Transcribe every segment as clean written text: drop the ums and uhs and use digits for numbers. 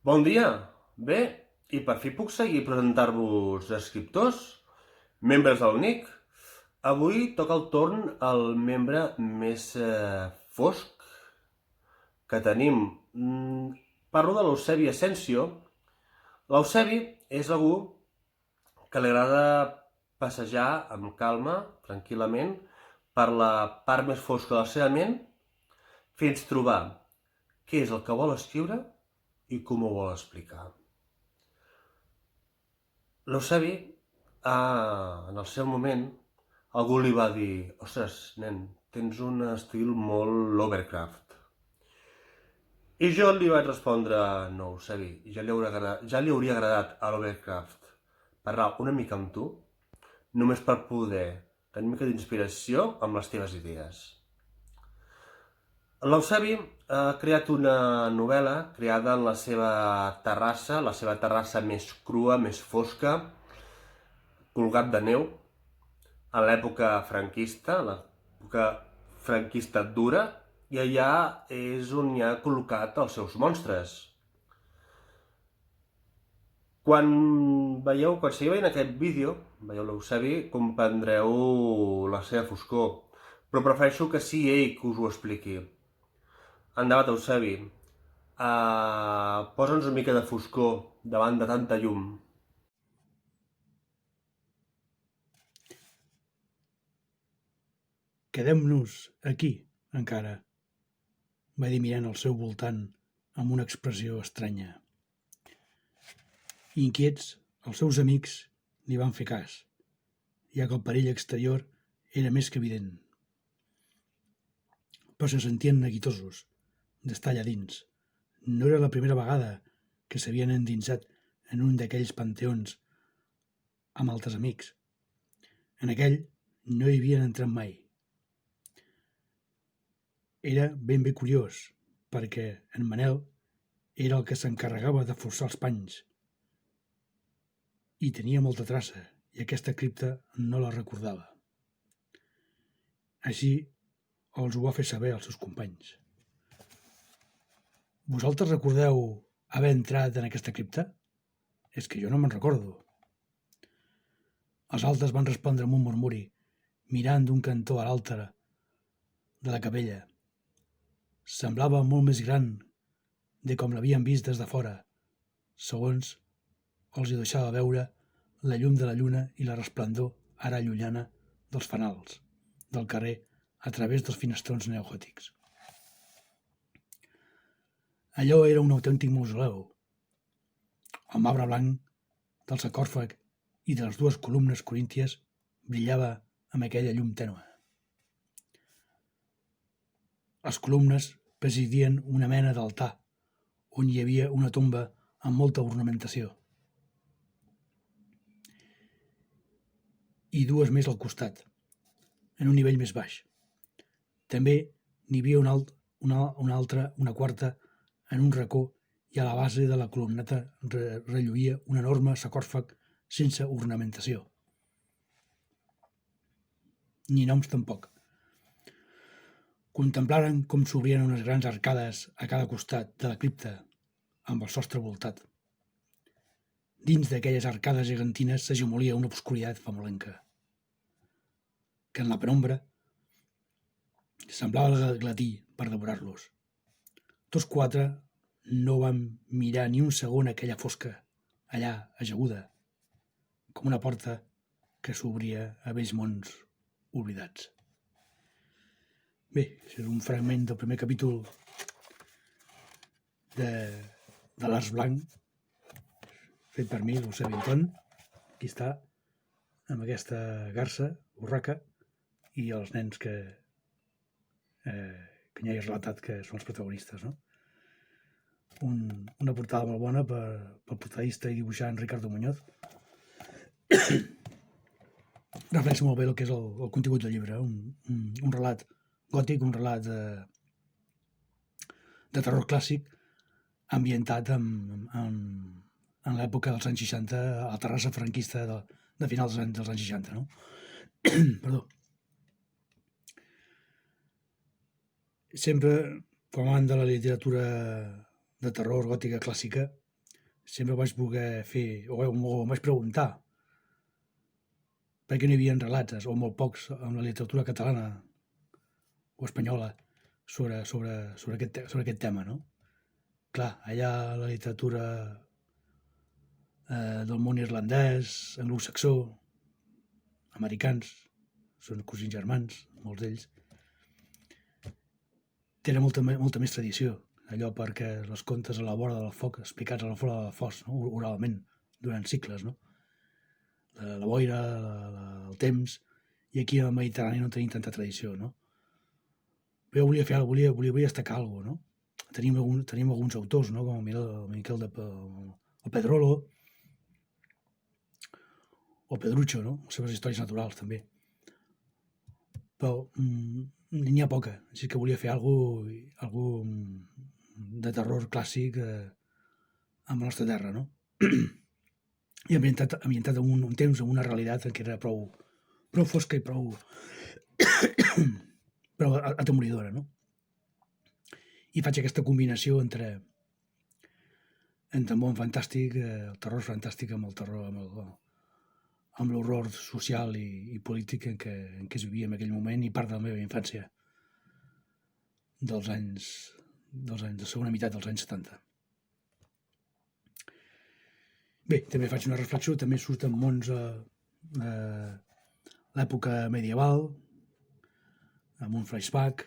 Bon dia! Bé, i per fi puc seguir presentar-vos escriptors, membres del NIC. Avui toca el torn al membre més fosc que tenim. Parlo de l'Eusebi Asensio. L'Eusebi és algú que li agrada passejar amb calma, tranquil·lament, per la part més fosca de la seva ment, fins trobar què és el que vol escriure i com ho vol explicar. L'Eusebi, en el seu moment, algú li va dir: ostres, nen, tens un estil molt Lovecraft. I jo li vaig respondre: no, Eusebi, ja li hauria agradat a Lovecraft parlar una mica amb tu, només per poder tenir una mica d'inspiració amb les teves idees. L'Eusebi ha creat una novel·la creada en la seva terrassa més crua, més fosca, colgat de neu, a l'època franquista, l'època franquista dura, i allà és on hi ha col·locat els seus monstres. Quan seguiu veient aquest vídeo, veieu l'Eusebi, comprendreu la seva foscor, però prefereixo que sigui ell que us ho expliqui. Endavant, Eusebi, posa'ns una mica de foscor davant de tanta llum. Quedem-nos aquí, encara, va dir mirant al seu voltant amb una expressió estranya. Inquiets, els seus amics li van fer cas, ja que el perill exterior era més que evident. Però se sentien neguitosos, d'estar allà dins. No era la primera vegada que s'havien endinsat en un d'aquells panteons amb altres amics. En aquell no hi havien entrat mai. Era ben bé curiós, perquè en Manel era el que s'encarregava de forçar els panys. I tenia molta traça, i aquesta cripta no la recordava. Així els ho va fer saber als seus companys. Vosaltres recordeu haver entrat en aquesta cripta? És que jo no me'n recordo. Els altres van respondre amb un murmuri, mirant d'un cantó a l'altre de la capella. Semblava molt més gran de com l'havien vist des de fora, segons els hi deixava veure la llum de la lluna i la resplendor ara llunyana dels fanals del carrer a través dels finestrons neogòtics. Allò era un autèntic mausoleu. El marbre blanc del sarcòfag i de les dues columnes corínties brillava amb aquella llum tènue. Les columnes presidien una mena d'altar, on hi havia una tomba amb molta ornamentació. I dues més al costat, en un nivell més baix. També n'hi havia una quarta, en un racó, i a la base de la columnata relluïa un enorme sarcòfag sense ornamentació. Ni noms tampoc. Contemplaren com s'obrien unes grans arcades a cada costat de la cripta, amb el sostre voltat. Dins d'aquelles arcades gegantines s'agemolia una obscuritat famolenca, que en la penombra semblava glatí per devorar-los. Tots quatre no van mirar ni un segon aquella fosca, allà, ajaguda, com una porta que s'obria a vells mons oblidats. Bé, és un fragment del primer capítol de l'Arç Blanc, fet per mi, l'Eusebi Anton. Aquí està, amb aquesta garça, urraca, i els nens que ja he relatat que són els protagonistes, no? Una portada molt bona pel portadista i dibuixant Ricardo Muñoz. Reflexa molt bé el que és el contingut del llibre, un relat gòtic, un relat de terror clàssic ambientat en l'època dels anys 60, a la Terrassa franquista de finals dels anys 60, no? Perdó. Sempre, com a amant de la literatura de terror gòtica clàssica, sempre vaig voler fer, o em vaig preguntar, per què no hi havia relats, o molt pocs, en la literatura catalana o espanyola sobre aquest tema, no? Clar, allà la literatura del món irlandès, anglosaxó, americans, són cosins germans, molts d'ells, tenen molta més tradició, allò perquè els contes a la vora del foc, explicats a la vora del foc, no? Oralment, durant cicles, no? La boira, el temps, i aquí al Mediterrani no tenim tanta tradició, no? Però jo volia fer alguna cosa, volia destacar alguna cosa, no? Tenim alguns autors, no? Com el Miquel el Pedrolo, o Pedrucho, no? Les seves històries naturals, també. Però n'hi ha poca, així que volia fer alguna de terror clàssic amb la nostra terra, no? I ambientat en un temps, en una realitat en què era prou fosca i prou atemoridora, no? I faig aquesta combinació entre món fantàstic, el terror fantàstic amb el terror, amb l'horror social i polític en què es vivia en aquell moment i part de la meva infància de la segona meitat dels anys 70. Bé, també faig una reflexió, també surten mons l'època medieval, amb un flashback,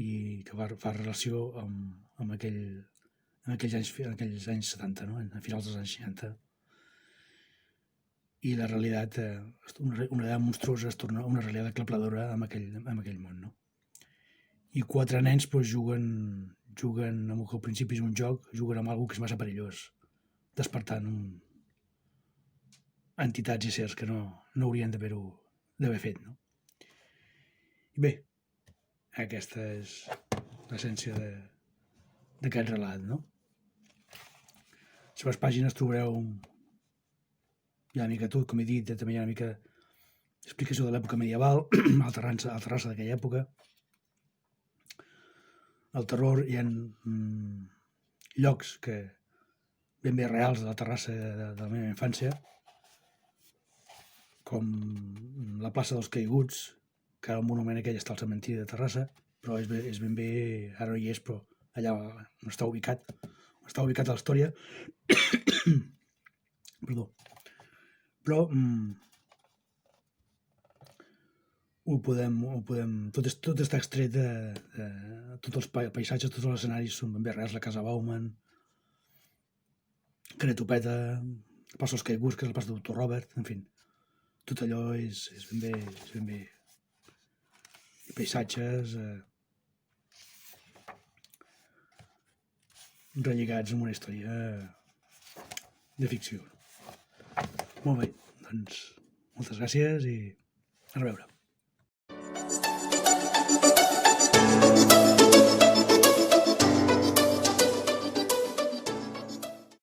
i que fa relació amb aquells anys 70, no? A finals dels anys 60. I la realitat, una realitat monstruosa es torna una realitat aclaparadora amb aquell món, no? I 4 nens doncs, juguen amb el que al principi és un joc, juguen amb alguna que és massa perillós, despertant entitats i sers que no haurien d'haver fet, no? I bé, aquesta és l'essència d'aquest relat, no? A les seves pàgines trobareu hi ha una mica tot, com he dit, també hi ha una mica explicació de l'època medieval, al Terrassa d'aquella època. El terror, hi ha llocs que ben bé reals de la Terrassa de la meva infància, com la plaça dels Caiguts, que ara el monument aquell està al cementiri de Terrassa, però és ben bé, ara no hi és, però allà on està ubicat a la història. Perdó. Però tot està extret tots els paisatges, tots els escenaris són ben bé reals, la casa Bauman, Caretopeta, la plaça dels Caiguts, que és la plaça del Doctor Robert, en fi, tot allò és ben bé paisatges relligats amb una història de ficció. Molt bé, doncs moltes gràcies i a reveure.